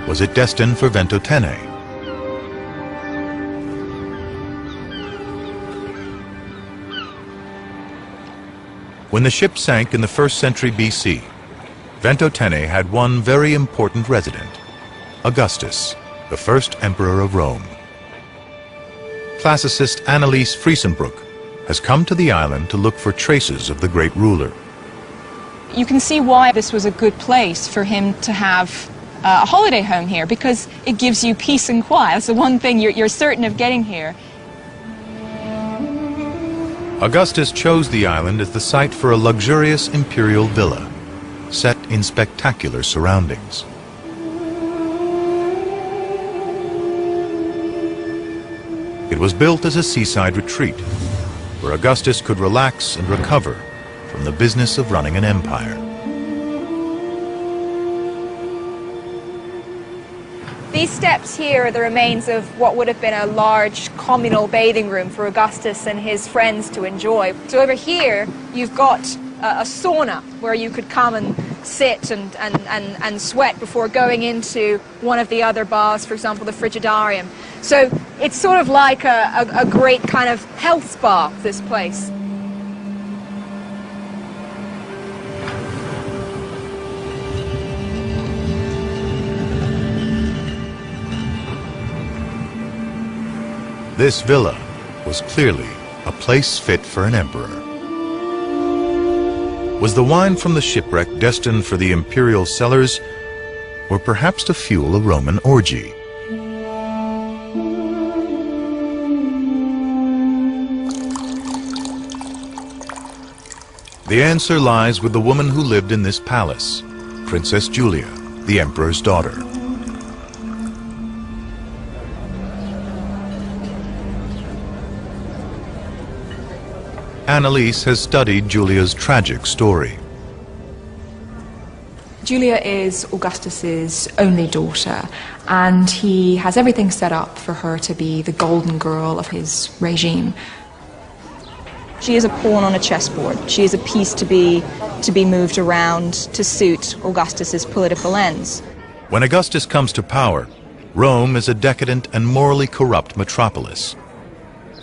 was it destined for Ventotene? When the ship sank in the 1st century BC, Ventotene had one very important resident, Augustus, the first emperor of Rome. Classicist Anneliese Friesenbruck has come to the island to look for traces of the great ruler. You can see why this was a good place for him to have a holiday home here, because it gives you peace and quiet. That's the one thing you're certain of getting here. Augustus chose the island as the site for a luxurious imperial villa, set in spectacular surroundings. It was built as a seaside retreat, where Augustus could relax and recover from the business of running an empire. These steps here are the remains of what would have been a large communal bathing room for Augustus and his friends to enjoy. So over here, you've got a sauna where you could come and sit and sweat before going into one of the other baths, for example, the frigidarium. So it's sort of like a great kind of health spa, this place. This villa was clearly a place fit for an emperor. Was the wine from the shipwreck destined for the imperial cellars, or perhaps to fuel a Roman orgy? The answer lies with the woman who lived in this palace, Princess Julia, the emperor's daughter. Anneliese has studied Julia's tragic story. Julia is Augustus's only daughter, and he has everything set up for her to be the golden girl of his regime. She is a pawn on a chessboard. She is a piece to be moved around to suit Augustus's political ends. When Augustus comes to power, Rome is a decadent and morally corrupt metropolis.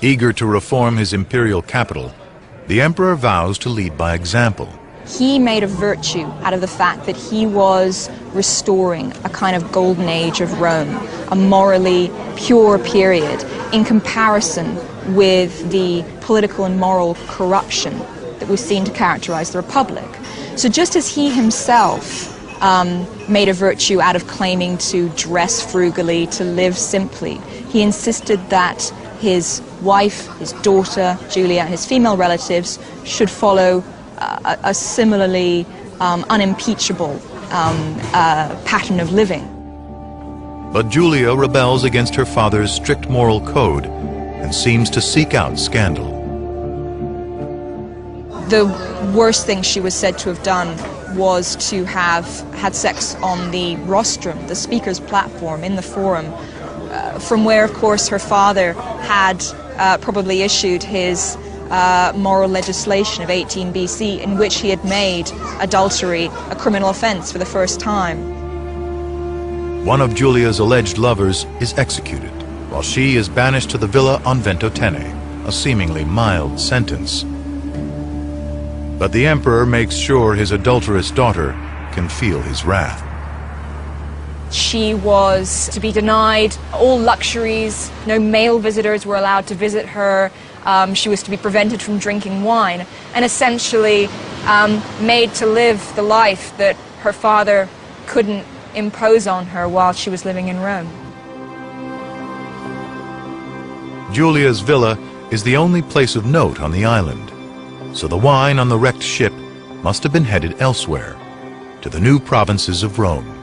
Eager to reform his imperial capital, the emperor vows to lead by example. He made a virtue out of the fact that he was restoring a kind of golden age of Rome, a morally pure period in comparison with the political and moral corruption that was seen to characterize the Republic. So just as he himself made a virtue out of claiming to dress frugally, to live simply, he insisted that his wife, his daughter, Julia, and his female relatives should follow a similarly unimpeachable pattern of living. But Julia rebels against her father's strict moral code and seems to seek out scandal. The worst thing she was said to have done was to have had sex on the rostrum, the speaker's platform in the forum, from where, of course, her father had probably issued his moral legislation of 18 BC, in which he had made adultery a criminal offense for the first time. One of Julia's alleged lovers is executed, while she is banished to the villa on Ventotene, a seemingly mild sentence. But the emperor makes sure his adulterous daughter can feel his wrath. She was to be denied all luxuries. No male visitors were allowed to visit her. She was to be prevented from drinking wine, and essentially made to live the life that her father couldn't impose on her while she was living in Rome. Julia's villa is the only place of note on the island, so the wine on the wrecked ship must have been headed elsewhere, to the new provinces of Rome.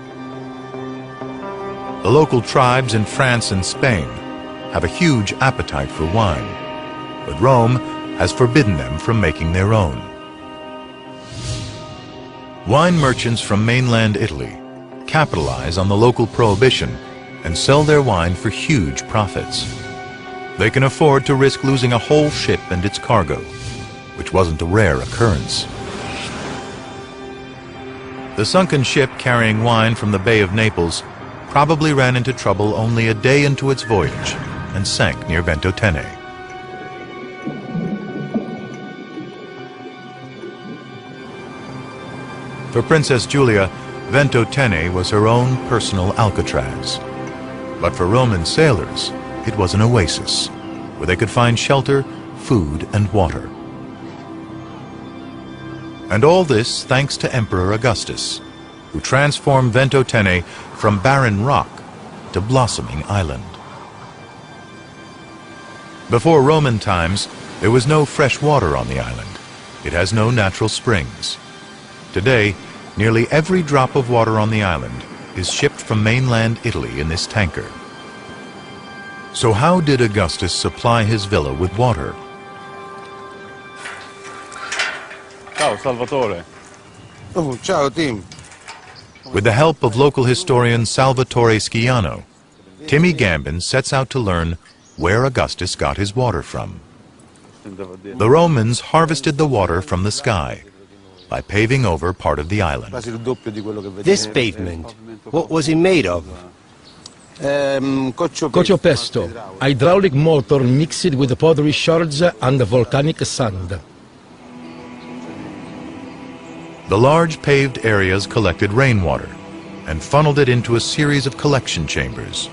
The local tribes in France and Spain have a huge appetite for wine, but Rome has forbidden them from making their own. Wine merchants from mainland Italy capitalize on the local prohibition and sell their wine for huge profits. They can afford to risk losing a whole ship and its cargo, which wasn't a rare occurrence. The sunken ship carrying wine from the Bay of Naples probably ran into trouble only a day into its voyage and sank near Ventotene. For Princess Julia, Ventotene was her own personal Alcatraz. But for Roman sailors, it was an oasis where they could find shelter, food, and water. And all this thanks to Emperor Augustus, who transformed Ventotene from barren rock to blossoming island. Before Roman times, there was no fresh water on the island. It has no natural springs. Today, nearly every drop of water on the island is shipped from mainland Italy in this tanker. So how did Augustus supply his villa with water? Ciao, Salvatore. Oh, ciao, Tim. With the help of local historian Salvatore Schiano, Timmy Gambin sets out to learn where Augustus got his water from. The Romans harvested the water from the sky by paving over part of the island. This pavement, what was it made of? Cocio pesto, hydraulic motor mixed with pottery shards and volcanic sand. The large paved areas collected rainwater and funneled it into a series of collection chambers.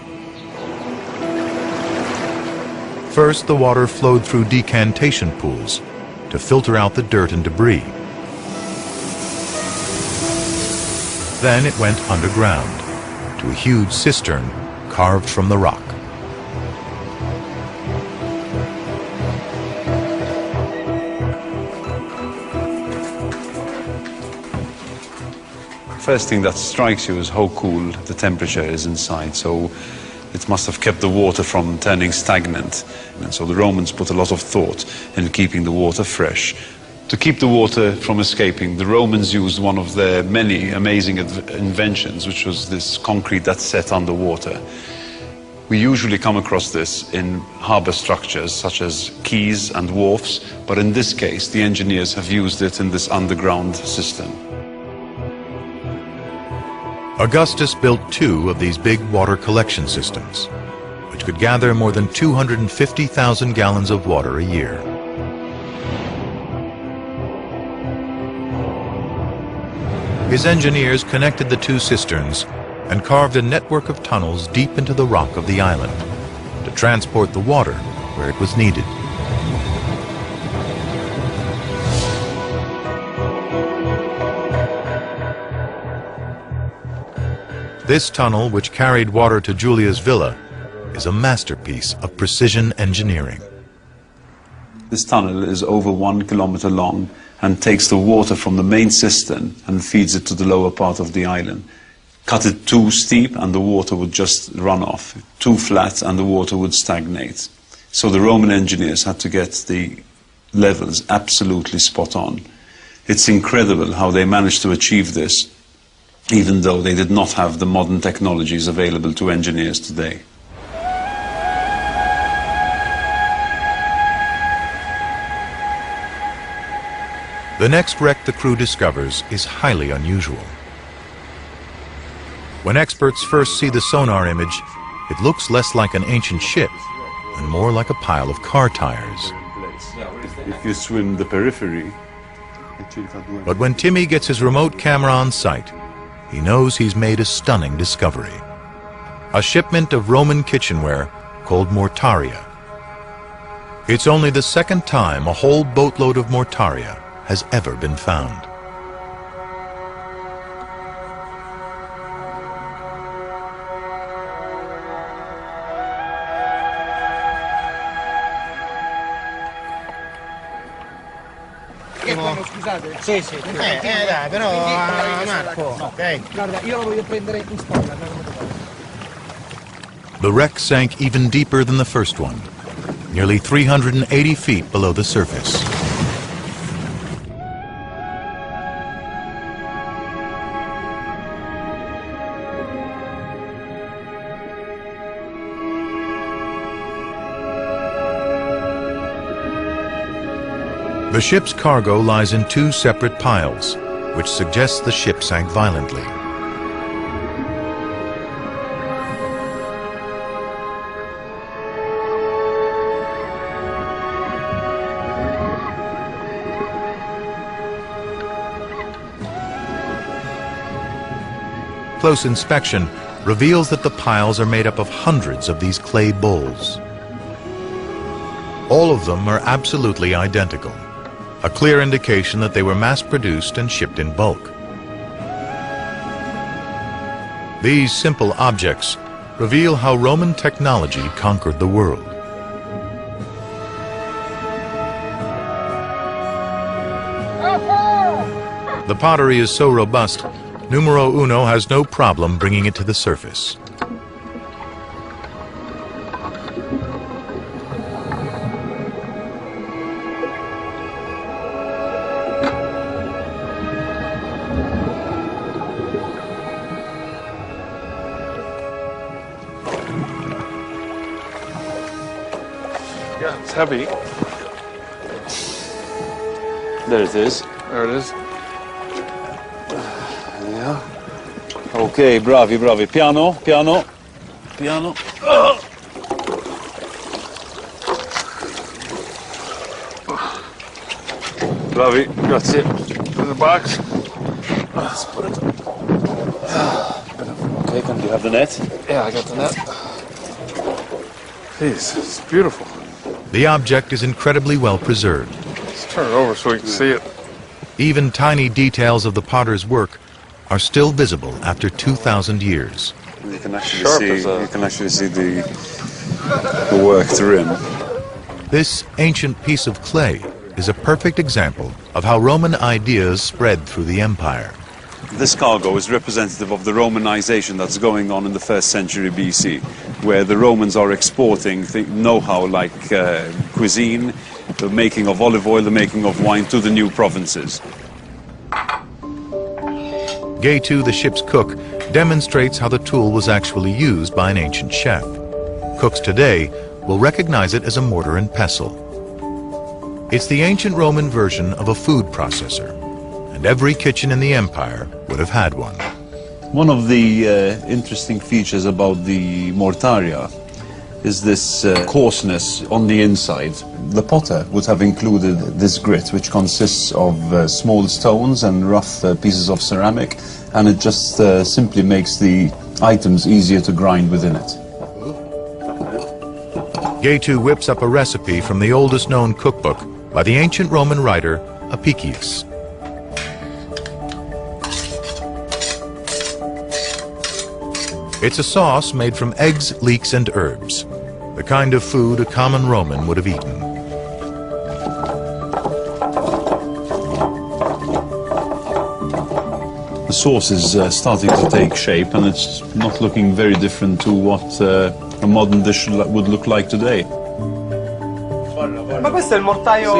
First, the water flowed through decantation pools to filter out the dirt and debris. Then it went underground to a huge cistern carved from the rock. First thing that strikes you is how cool the temperature is inside. So it must have kept the water from turning stagnant. And so the Romans put a lot of thought in keeping the water fresh. To keep the water from escaping, the Romans used one of their many amazing inventions, which was this concrete that set underwater. We usually come across this in harbor structures, such as quays and wharfs, but in this case, the engineers have used it in this underground system. Augustus built 2 of these big water collection systems, which could gather more than 250,000 gallons of water a year. His engineers connected the 2 cisterns and carved a network of tunnels deep into the rock of the island to transport the water where it was needed. This tunnel, which carried water to Julia's villa, is a masterpiece of precision engineering. This tunnel is over 1 kilometer long and takes the water from the main cistern and feeds it to the lower part of the island. Cut it too steep and the water would just run off. Too flat and the water would stagnate. So the Roman engineers had to get the levels absolutely spot on. It's incredible how they managed to achieve this, even though they did not have the modern technologies available to engineers today. The next wreck the crew discovers is highly unusual. When experts first see the sonar image, it looks less like an ancient ship and more like a pile of car tires. If you swim the periphery... But when Timmy gets his remote camera on site, he knows he's made a stunning discovery. A shipment of Roman kitchenware called mortaria. It's only the 2nd time a whole boatload of mortaria has ever been found. Scusate? Sì, sì. Dai, però Marco, ok. Guarda, io lo voglio prendere in spalla. The wreck sank even deeper than the first one, nearly 380 feet below the surface. The ship's cargo lies in 2 separate piles, which suggests the ship sank violently. Close inspection reveals that the piles are made up of hundreds of these clay bowls. All of them are absolutely identical, a clear indication that they were mass-produced and shipped in bulk. These simple objects reveal how Roman technology conquered the world. The pottery is so robust, Numero Uno has no problem bringing it to the surface. Yeah, it's heavy. There it is. There it is. Yeah. Okay, bravi, bravi. Piano, piano, piano. Bravi, grazie. In the box. Let's put it. Okay, can you have the net? Yeah, I got the net. Jeez, it's beautiful. The object is incredibly well preserved. Let's turn it over so we can see it. Even tiny details of the potter's work are still visible after 2,000 years. You can actually see the work through him. This ancient piece of clay is a perfect example of how Roman ideas spread through the empire. This cargo is representative of the Romanization that's going on in the 1st century BC, where the Romans are exporting know-how like cuisine, the making of olive oil, the making of wine to the new provinces. Gay-Tu, the ship's cook, demonstrates how the tool was actually used by an ancient chef. Cooks today will recognize it as a mortar and pestle. It's the ancient Roman version of a food processor, and every kitchen in the empire would have had one. One of the interesting features about the mortaria is this coarseness on the inside. The potter would have included this grit, which consists of small stones and rough pieces of ceramic, and it just simply makes the items easier to grind within it. Gay-Tu whips up a recipe from the oldest known cookbook by the ancient Roman writer Apicius. It's a sauce made from eggs, leeks, and herbs, the kind of food a common Roman would have eaten. The sauce is starting to take shape, and it's not looking very different to what a modern dish would look like today. Ma questo è il mortaio...